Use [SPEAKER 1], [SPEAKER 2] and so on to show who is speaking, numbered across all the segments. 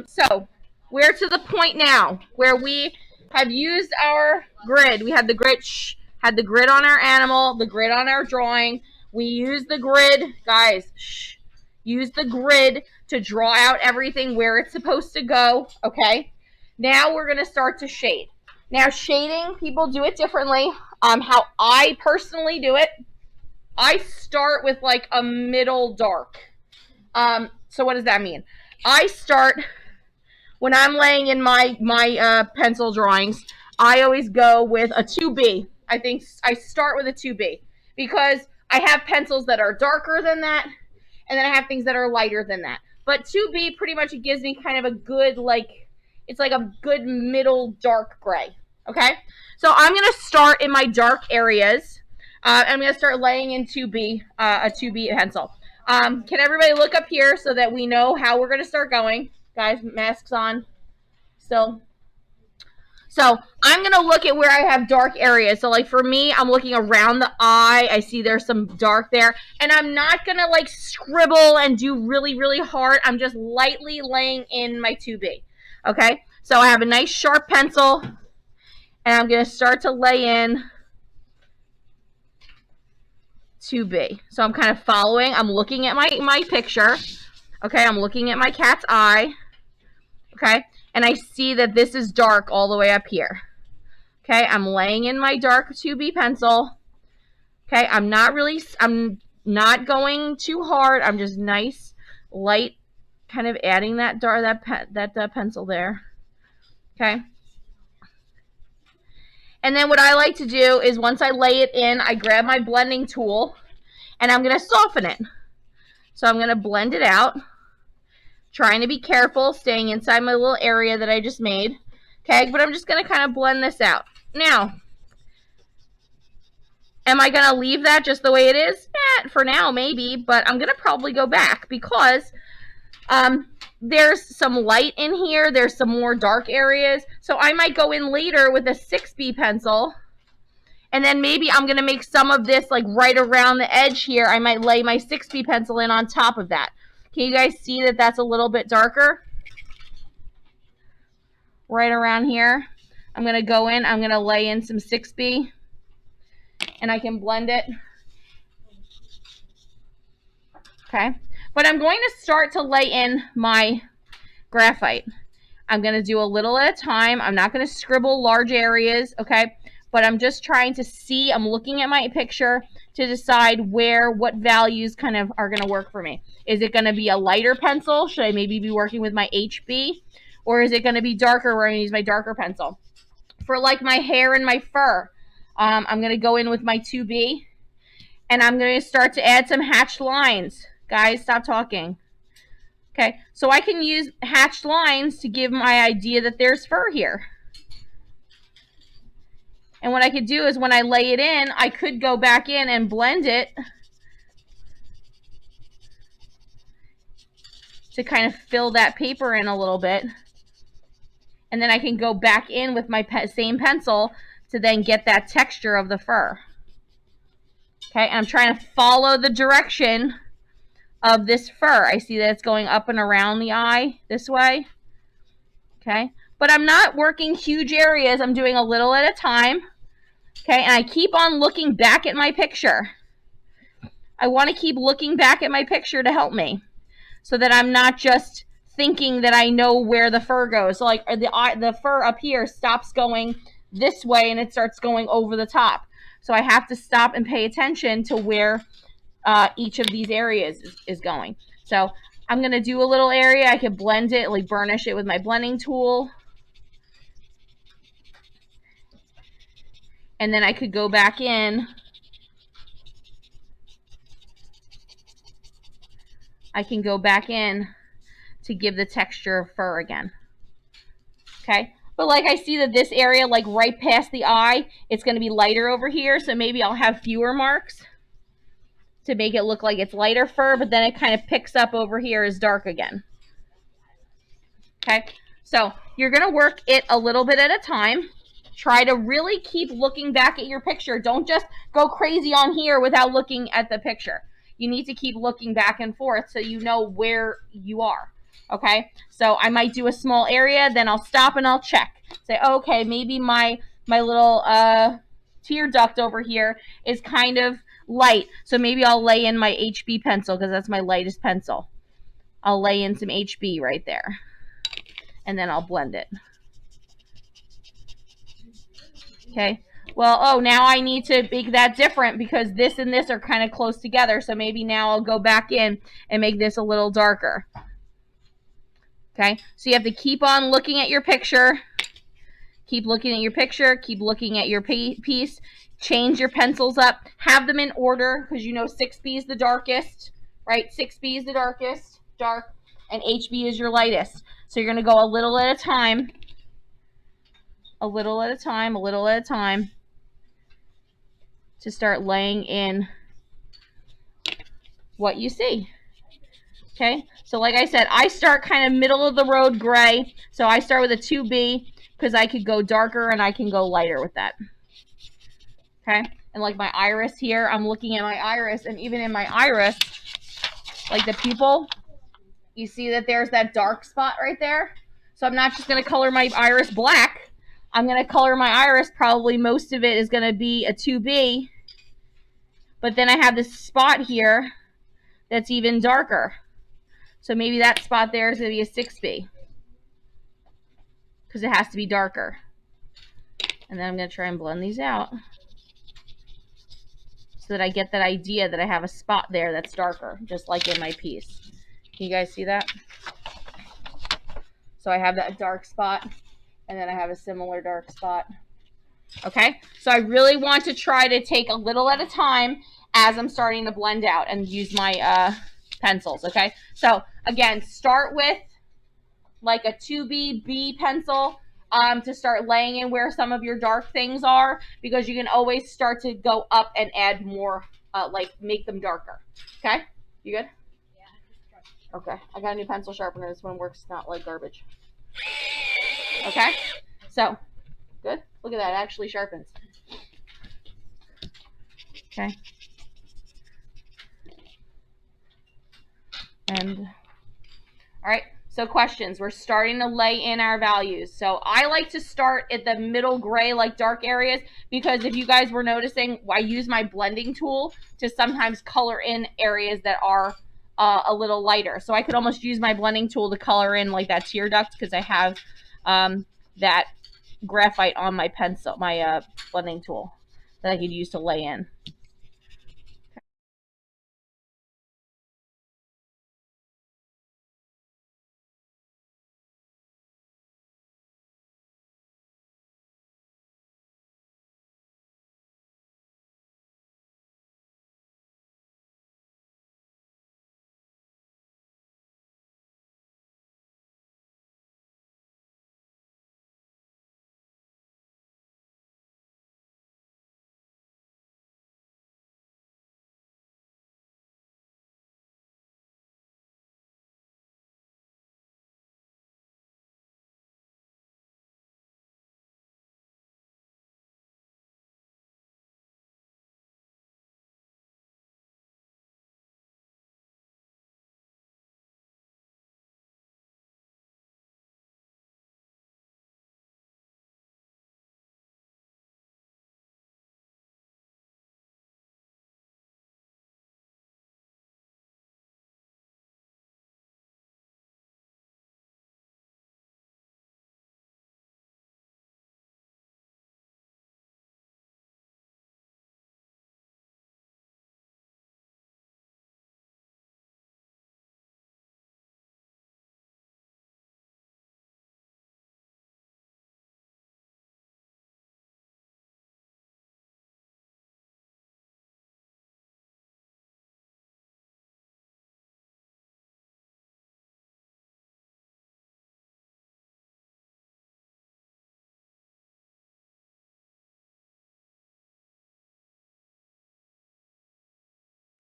[SPEAKER 1] So we're to the point now where we have used our grid. We had the grid, had the grid on our animal, the grid on our drawing. We use the grid, guys, use the grid to draw out everything where it's supposed to go, okay? Now we're gonna start to shade. Now shading, people do it differently. How I personally do it, I start with like a middle dark. So what does that mean? I start when I'm laying in my pencil drawings. I always go with a 2B. I think I start with a 2B because I have pencils that are darker than that, and then I have things that are lighter than that. But 2B pretty much, it gives me kind of a good, like, it's like a good middle dark gray. Okay, so I'm gonna start in my dark areas. I'm gonna start laying in 2B, a 2B pencil. Can everybody look up here so that we know how we're gonna start going? Guys, masks on still. So I'm going to look at where I have dark areas. So like for me, I'm looking around the eye. I see there's some dark there. And I'm not going to like scribble and do really, really hard. I'm just lightly laying in my 2B. Okay? So I have a nice sharp pencil. And I'm going to start to lay in 2B. So I'm kind of following. I'm looking at my picture. Okay? I'm looking at my cat's eye. Okay? And I see that this is dark all the way up here. Okay, I'm laying in my dark 2B pencil. Okay, I'm not going too hard. I'm just nice, light, kind of adding that pencil there. Okay. And then what I like to do is once I lay it in, I grab my blending tool and I'm going to soften it. So I'm going to blend it out. Trying to be careful, staying inside my little area that I just made. Okay, but I'm just going to kind of blend this out. Now, am I going to leave that just the way it is? For now, maybe, but I'm going to probably go back because there's some light in here. There's some more dark areas. So I might go in later with a 6B pencil. And then maybe I'm going to make some of this like right around the edge here. I might lay my 6B pencil in on top of that. Can you guys see that that's a little bit darker? Right around here. I'm going to go in. I'm going to lay in some 6B. And I can blend it. Okay. But I'm going to start to lay in my graphite. I'm going to do a little at a time. I'm not going to scribble large areas. Okay. But I'm just trying to see. I'm looking at my picture to decide what values kind of are going to work for me. Is it going to be a lighter pencil? Should I maybe be working with my HB? Or is it going to be darker where I'm going to use my darker pencil? For like my hair and my fur, I'm going to go in with my 2B. And I'm going to start to add some hatched lines. Guys, stop talking. Okay, so I can use hatched lines to give my idea that there's fur here. And what I could do is when I lay it in, I could go back in and blend it to kind of fill that paper in a little bit. And then I can go back in with my same pencil to then get that texture of the fur. Okay, and I'm trying to follow the direction of this fur. I see that it's going up and around the eye this way. Okay, but I'm not working huge areas. I'm doing a little at a time. Okay, and I keep on looking back at my picture. I want to keep looking back at my picture to help me so that I'm not just thinking that I know where the fur goes. So like the fur up here stops going this way and it starts going over the top. So I have to stop and pay attention to where each of these areas is going. So I'm going to do a little area. I can blend it, like burnish it with my blending tool. And then I could go back in. I can go back in to give the texture of fur again. Okay. But like I see that this area, like right past the eye, it's going to be lighter over here. So maybe I'll have fewer marks to make it look like it's lighter fur, but then it kind of picks up over here as dark again. Okay. So you're going to work it a little bit at a time. Try to really keep looking back at your picture. Don't just go crazy on here without looking at the picture. You need to keep looking back and forth so you know where you are. Okay, so I might do a small area, then I'll stop and I'll check. Say, okay, maybe my little tear duct over here is kind of light, so maybe I'll lay in my HB pencil because that's my lightest pencil. I'll lay in some HB right there, and then I'll blend it. Okay, well, oh, now I need to make that different because this and this are kind of close together, so maybe now I'll go back in and make this a little darker. Okay, so you have to keep on looking at your picture. Keep looking at your picture. Keep looking at your piece. Change your pencils up. Have them in order because you know 6B is the darkest, right? 6B is the darkest, dark, and HB is your lightest. So you're going to go a little at a time. A little at a time, a little at a time to start laying in what you see. Okay, so like I said, I start kind of middle of the road gray. So I start with a 2B because I could go darker and I can go lighter with that. Okay, and like my iris here, I'm looking at my iris, and even in my iris, like the pupil, you see that there's that dark spot right there. So I'm not just going to color my iris black. I'm going to color my iris, probably most of it is going to be a 2B. But then I have this spot here that's even darker. So maybe that spot there is going to be a 6B. Because it has to be darker. And then I'm going to try and blend these out. So that I get that idea that I have a spot there that's darker. Just like in my piece. Can you guys see that? So I have that dark spot. And then I have a similar dark spot. Okay? So I really want to try to take a little at a time as I'm starting to blend out and use my pencils. Okay? So again, start with like a 2B, B pencil to start laying in where some of your dark things are, because you can always start to go up and add more, like make them darker. Okay? You good? Yeah. Okay. I got a new pencil sharpener. This one works not like garbage. Okay? So, good? Look at that. It actually sharpens. Okay? And, all right. So questions. We're starting to lay in our values. So I like to start at the middle gray, like dark areas, because if you guys were noticing, I use my blending tool to sometimes color in areas that are a little lighter. So I could almost use my blending tool to color in like that tear duct because I have that graphite on my pencil, my blending tool that I could use to lay in.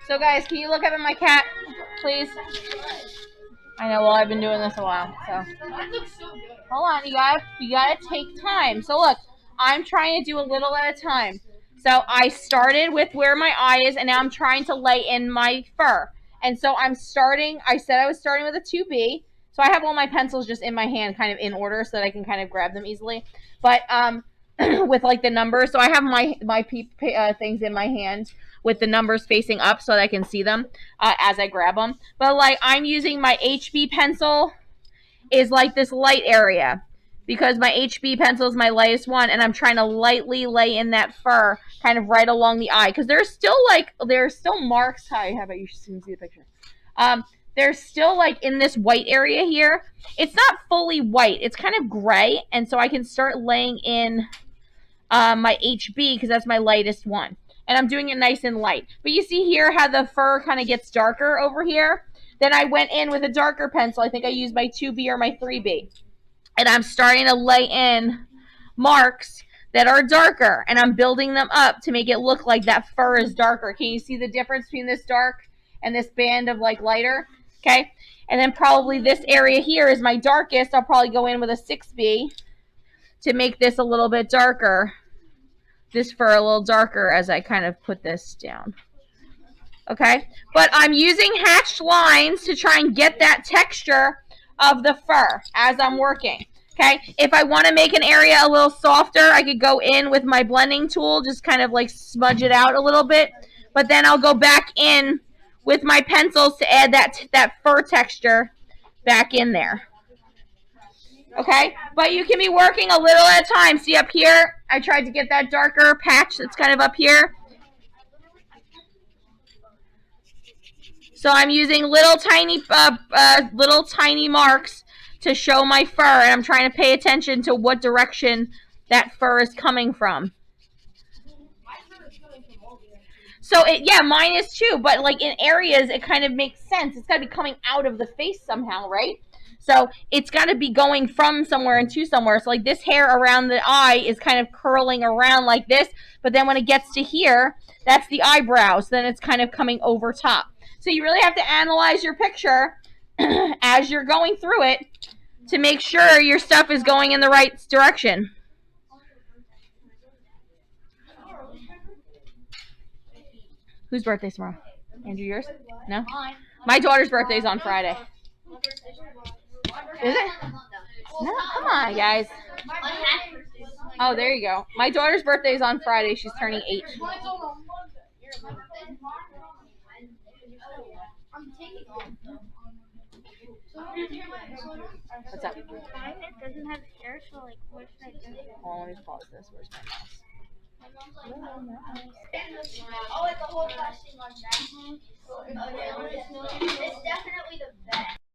[SPEAKER 1] So guys, can you look up at my cat, please? I know, well, I've been doing this a while, so. Hold on, you gotta take time. So look, I'm trying to do a little at a time. So I started with where my eye is, and now I'm trying to lay in my fur. And so I'm starting, I said I was starting with a 2B, so So I have all my pencils just in my hand, kind of in order, so that I can kind of grab them easily. But with like the numbers, so I have my things in my hand with the numbers facing up so that I can see them as I grab them. But like I'm using my HB pencil is like this light area because my HB pencil is my lightest one, and I'm trying to lightly lay in that fur kind of right along the eye because there's still marks. Hi, how about you see the picture? There's still like in this white area here. It's not fully white. It's kind of gray, and so I can start laying in my HB because that's my lightest one. And I'm doing it nice and light. But you see here how the fur kind of gets darker over here? Then I went in with a darker pencil. I think I used my 2B or my 3B. And I'm starting to lay in marks that are darker. And I'm building them up to make it look like that fur is darker. Can you see the difference between this dark and this band of like lighter? Okay. And then probably this area here is my darkest. I'll probably go in with a 6B to make this a little bit darker. This fur a little darker as I kind of put this down. Okay, but I'm using hatched lines to try and get that texture of the fur as I'm working. Okay, if I want to make an area a little softer, I could go in with my blending tool, just kind of like smudge it out a little bit. But then I'll go back in with my pencils to add that fur texture back in there. Okay, but you can be working a little at a time. See up here, I tried to get that darker patch that's kind of up here. So I'm using little tiny marks to show my fur, and I'm trying to pay attention to what direction that fur is coming from. So yeah, mine is too, but like in areas it kind of makes sense. It's got to be coming out of the face somehow, right? So it's got to be going from somewhere into somewhere. So like this hair around the eye is kind of curling around like this, but then when it gets to here, that's the eyebrows. Then it's kind of coming over top. So you really have to analyze your picture as you're going through it to make sure your stuff is going in the right direction. Whose birthday's tomorrow? Andrew, yours? No? My daughter's birthday's on Friday. Is it? No, come on, guys. Oh, there you go. My daughter's birthday's on Friday. She's turning 8. What's up?
[SPEAKER 2] Mine doesn't have hair, so like, what should I do?
[SPEAKER 1] Hold on, let me pause this. Where's my mouse?
[SPEAKER 3] Oh, it's a whole question on that.